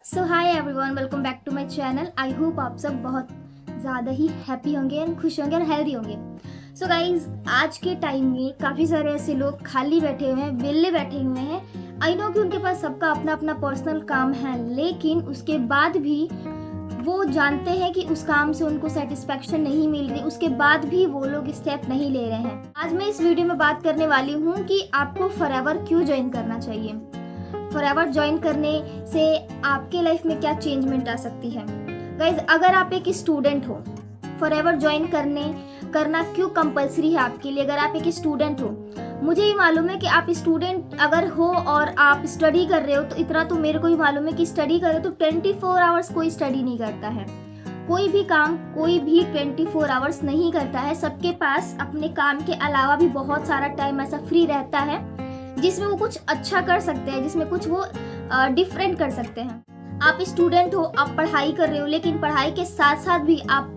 So hi everyone, welcome back to my channel. I hope आप सब बहुत ज़्यादा ही हैप्पी होंगे एंड खुश होंगे और हेल्दी होंगे। सो गाइज, आज के टाइम में काफ़ी सारे ऐसे लोग खाली बैठे हुए हैं, वेले बैठे हुए हैं। आई नो कि उनके पास सबका अपना अपना पर्सनल काम है, लेकिन उसके बाद भी वो जानते हैं कि उस काम से उनको सेटिस्फैक्शन नहीं मिल रही, उसके बाद भी वो लोग स्टेप नहीं ले रहे हैं। आज मैं इस वीडियो में बात करने वाली हूँ कि आपको फॉरएवर क्यों ज्वाइन करना चाहिए। फॉरएवर ज्वाइन करने से आपके लाइफ में क्या चेंजमेंट आ सकती है। गाइज, अगर आप एक स्टूडेंट हो, फॉरएवर ज्वाइन करना क्यों कंपलसरी है आपके लिए। अगर आप एक स्टूडेंट हो, मुझे ही मालूम है कि आप स्टूडेंट अगर हो और आप स्टडी कर रहे हो, तो इतना तो मेरे को ही मालूम है कि स्टडी कर रहे हो तो 24 आवर्स कोई स्टडी नहीं करता है। कोई भी काम कोई भी 24 आवर्स नहीं करता है। सबके पास अपने काम के अलावा भी बहुत सारा टाइम ऐसा फ्री रहता है जिसमें वो कुछ अच्छा कर सकते हैं, जिसमें कुछ वो डिफरेंट कर सकते हैं। आप स्टूडेंट हो, आप पढ़ाई कर रहे हो, लेकिन पढ़ाई के साथ साथ भी आप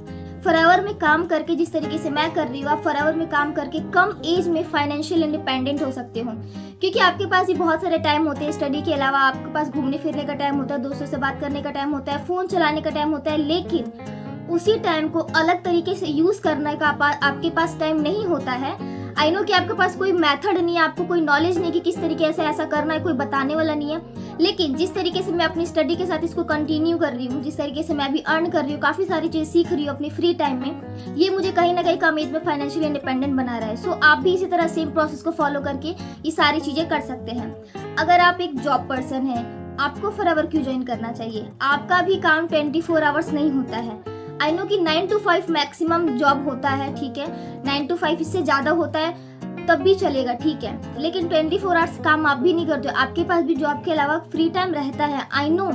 फॉरएवर में काम करके, जिस तरीके से मैं कर रही हूँ, आप फॉरएवर में काम करके कम एज में फाइनेंशियल इंडिपेंडेंट हो सकते हो। क्योंकि आपके पास ही बहुत सारे टाइम होते हैं। स्टडी के अलावा आपके पास घूमने फिरने का टाइम होता है, दोस्तों से बात करने का टाइम होता है, फ़ोन चलाने का टाइम होता है, लेकिन उसी टाइम को अलग तरीके से यूज़ करने का आपके पास टाइम नहीं होता है। आई नो कि आपके पास कोई मेथड नहीं है, आपको कोई नॉलेज नहीं कि किस तरीके से ऐसा करना है, कोई बताने वाला नहीं है। लेकिन जिस तरीके से मैं अपनी स्टडी के साथ इसको कंटिन्यू कर रही हूँ, जिस तरीके से मैं अभी अर्न कर रही हूँ, काफ़ी सारी चीज़ सीख रही हूँ अपनी फ्री टाइम में, ये मुझे कहीं ना कहीं कम एज में फाइनेंशियल इंडिपेंडेंट बना रहा है। सो आप भी इसी तरह सेम प्रोसेस को फॉलो करके ये सारी चीज़ें कर सकते हैं। अगर आप एक जॉब पर्सन है, आपको फॉरएवर क्यों ज्वाइन करना चाहिए। आपका भी काम 24 आवर्स नहीं होता है। आई नो कि 9 to 5 मैक्सिमम जॉब होता है, ठीक है, 9 to 5 इससे ज़्यादा होता है तब भी चलेगा, ठीक है, लेकिन 24 आवर्स काम आप भी नहीं करते हो। आपके पास भी जॉब के अलावा फ्री टाइम रहता है। आई नो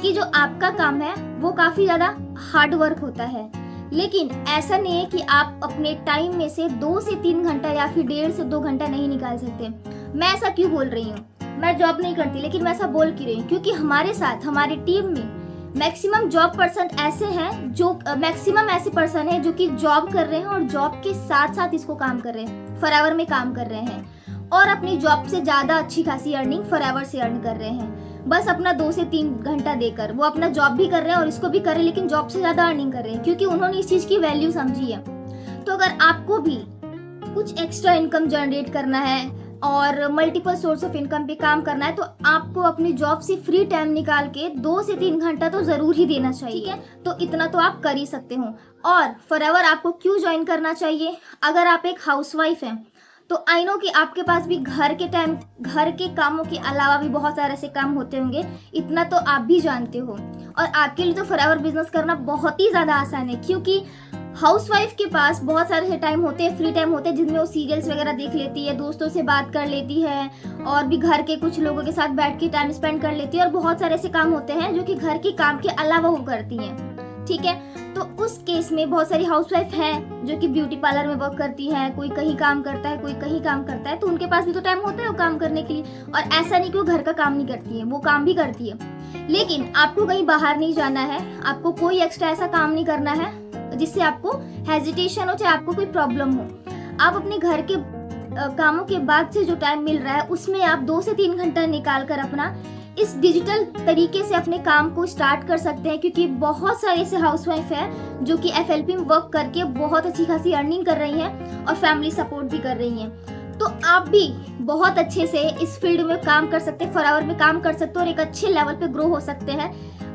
कि जो आपका काम है वो काफ़ी ज़्यादा हार्ड वर्क होता है, लेकिन ऐसा नहीं है कि आप अपने टाइम में से 2 से 3 घंटा या फिर 1.5 से 2 घंटा नहीं निकाल सकते। मैं ऐसा क्यों बोल रही हूँ, मैं जॉब नहीं करती, लेकिन मैं ऐसा बोल क्यों रही हूँ, क्योंकि हमारे साथ हमारी टीम में मैक्सिमम जॉब पर्सन ऐसे हैं जो मैक्सिमम ऐसे पर्सन हैं जो कि जॉब कर रहे हैं और जॉब के साथ साथ इसको काम कर रहे हैं, फॉरएवर में काम कर रहे हैं और अपनी जॉब से ज़्यादा अच्छी खासी अर्निंग फॉरएवर से अर्न कर रहे हैं। बस अपना 2 से 3 घंटा देकर वो अपना जॉब भी कर रहे हैं और इसको भी कर रहे हैं, लेकिन जॉब से ज़्यादा अर्निंग कर रहे हैं क्योंकि उन्होंने इस चीज़ की वैल्यू समझी है। तो अगर आपको भी कुछ एक्स्ट्रा इनकम जनरेट करना है और मल्टीपल सोर्स ऑफ इनकम पे काम करना है, तो आपको अपनी जॉब से फ्री टाइम निकाल के 2 से 3 घंटा तो ज़रूर ही देना चाहिए, ठीक है। तो इतना तो आप कर ही सकते हो। और फॉरएवर आपको क्यों ज्वाइन करना चाहिए। अगर आप एक हाउसवाइफ हैं तो आई नो कि आपके पास भी घर के कामों के अलावा भी बहुत सारे ऐसे काम होते होंगे, इतना तो आप भी जानते हो। और आपके लिए तो फॉरएवर बिजनेस करना बहुत ही ज़्यादा आसान है, क्योंकि हाउसवाइफ के पास बहुत सारे टाइम होते हैं, फ्री टाइम होते हैं, जिनमें वो सीरियल्स वगैरह देख लेती है, दोस्तों से बात कर लेती है और भी घर के कुछ लोगों के साथ बैठ के टाइम स्पेंड कर लेती है। और बहुत सारे ऐसे काम होते हैं जो कि घर के काम के अलावा वो करती हैं, ठीक है। तो उस केस में बहुत सारी हाउसवाइफ हैं जो कि ब्यूटी पार्लर में वर्क करती हैं, कोई कहीं काम करता है, कोई कहीं काम करता है, तो उनके पास भी तो टाइम होता है वो काम करने के लिए। और ऐसा नहीं कि वो घर का काम नहीं करती है, वो काम भी करती है, लेकिन आपको कहीं बाहर नहीं जाना है, आपको कोई एक्स्ट्रा ऐसा काम नहीं करना है जिससे आपको हेजिटेशन हो, चाहे आपको कोई प्रॉब्लम हो। आप अपने घर के कामों के बाद से जो टाइम मिल रहा है उसमें आप 2 से 3 घंटा निकाल कर अपना इस डिजिटल तरीके से अपने काम को स्टार्ट कर सकते हैं। क्योंकि बहुत सारे ऐसे हाउसवाइफ हैं जो कि FLP में वर्क करके बहुत अच्छी खासी अर्निंग कर रही हैं और फैमिली सपोर्ट भी कर रही हैं। तो आप भी बहुत अच्छे से इस फील्ड में काम कर सकते हैं, फॉरएवर में काम कर सकते हैं और एक अच्छे लेवल पे ग्रो हो सकते हैं।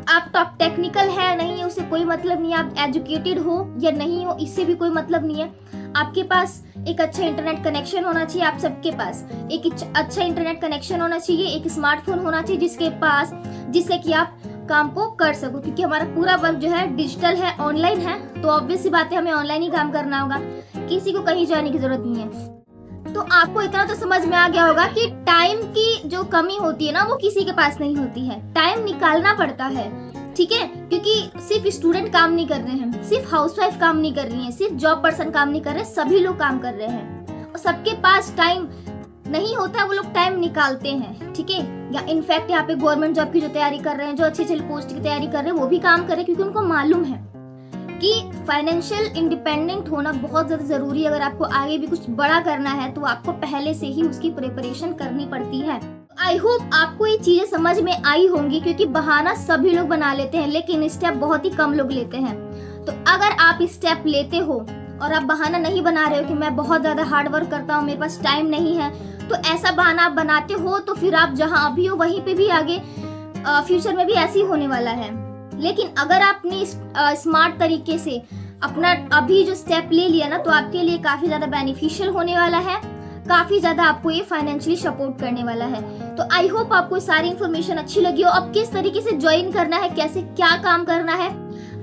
आप टॉप टेक्निकल है नहीं है उससे कोई मतलब नहीं है, आप एजुकेटेड हो या नहीं हो इससे भी कोई मतलब नहीं है। आपके पास एक अच्छा इंटरनेट कनेक्शन होना चाहिए, आप सबके पास एक अच्छा इंटरनेट कनेक्शन होना चाहिए, एक स्मार्टफोन होना चाहिए जिससे कि आप काम को कर सको। क्योंकि हमारा पूरा वर्क जो है डिजिटल है, ऑनलाइन है, तो ऑब्वियस सी बात है हमें ऑनलाइन ही काम करना होगा, किसी को कहीं जाने की जरूरत नहीं है। तो आपको इतना तो समझ में आ गया होगा कि टाइम की जो कमी होती है ना, वो किसी के पास नहीं होती है, टाइम निकालना पड़ता है, ठीक है। क्योंकि सिर्फ स्टूडेंट काम नहीं कर रहे हैं, सिर्फ हाउसवाइफ काम नहीं कर रही है, सिर्फ जॉब पर्सन काम नहीं कर रहे, सभी लोग काम कर रहे हैं और सबके पास टाइम नहीं होता, वो लोग टाइम निकालते हैं, ठीक है। या इनफैक्ट यहाँ पे गवर्नमेंट जॉब की जो तैयारी कर रहे हैं, जो अच्छी अच्छी पोस्ट की तैयारी कर रहे हैं, वो भी काम कर रहे हैं, क्योंकि उनको मालूम है कि फाइनेंशियल इंडिपेंडेंट होना बहुत ज़्यादा ज़रूरी है। अगर आपको आगे भी कुछ बड़ा करना है तो आपको पहले से ही उसकी प्रिपरेशन करनी पड़ती है। आई होप आपको ये चीजें समझ में आई होंगी, क्योंकि बहाना सभी लोग बना लेते हैं लेकिन स्टेप बहुत ही कम लोग लेते हैं। तो अगर आप स्टेप लेते हो और आप बहाना नहीं बना रहे हो कि मैं बहुत ज्यादा हार्ड वर्क करता हूँ, मेरे पास टाइम नहीं है, तो ऐसा बहाना आप बनाते हो तो फिर आप जहाँ अभी हो वहीं पे भी आगे फ्यूचर में भी ऐसे ही होने वाला है। लेकिन अगर आपने स्मार्ट तरीके से अपना अभी जो स्टेप ले लिया ना, तो आपके लिए काफी ज्यादा बेनिफिशियल होने वाला है, काफी ज्यादा आपको ये फाइनेंशियली सपोर्ट करने वाला है। तो आई होप आपको सारी इन्फॉर्मेशन अच्छी लगी हो। अब किस तरीके से ज्वाइन करना है, कैसे क्या काम करना है,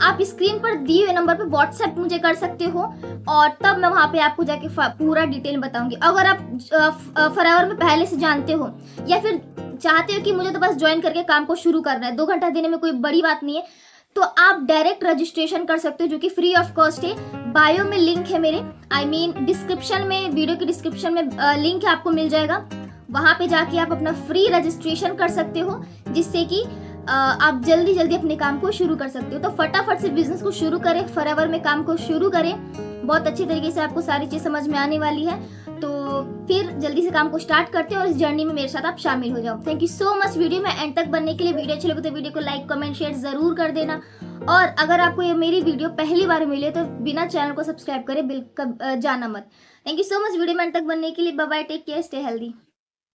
आप स्क्रीन पर दिए हुए नंबर पे व्हाट्सएप मुझे कर सकते हो और तब मैं वहां पे आपको जाके पूरा डिटेल बताऊंगी। अगर आप फॉरएवर में पहले से जानते हो या फिर चाहते हो कि मुझे तो बस ज्वाइन करके काम को शुरू करना है, 2 घंटा देने में कोई बड़ी बात नहीं है, तो आप डायरेक्ट रजिस्ट्रेशन कर सकते हो जो कि फ्री ऑफ कॉस्ट है। बायो में लिंक है मेरे, डिस्क्रिप्शन में, वीडियो के डिस्क्रिप्शन में लिंक है, आपको मिल जाएगा। वहां पे जाके आप अपना फ्री रजिस्ट्रेशन कर सकते हो, जिससे कि आप जल्दी जल्दी अपने काम को शुरू कर सकते हो। तो फटाफट से बिजनेस को शुरू करें, फॉरएवर में काम को शुरू करें। बहुत अच्छी तरीके से आपको सारी चीज समझ में आने वाली है, तो फिर जल्दी से काम को स्टार्ट करते हैं और इस जर्नी में मेरे साथ आप शामिल हो जाओ। Thank you so much video में एंड तक बनने के लिए। वीडियो अच्छी लगे तो वीडियो को लाइक कमेंट शेयर जरूर कर देना, और अगर आपको ये मेरी वीडियो पहली बार मिले तो बिना चैनल को सब्सक्राइब करे बिल्कुल जाना मत। Thank you so much video में एंड तक बनने के लिए। Bye bye, take care, stay healthy.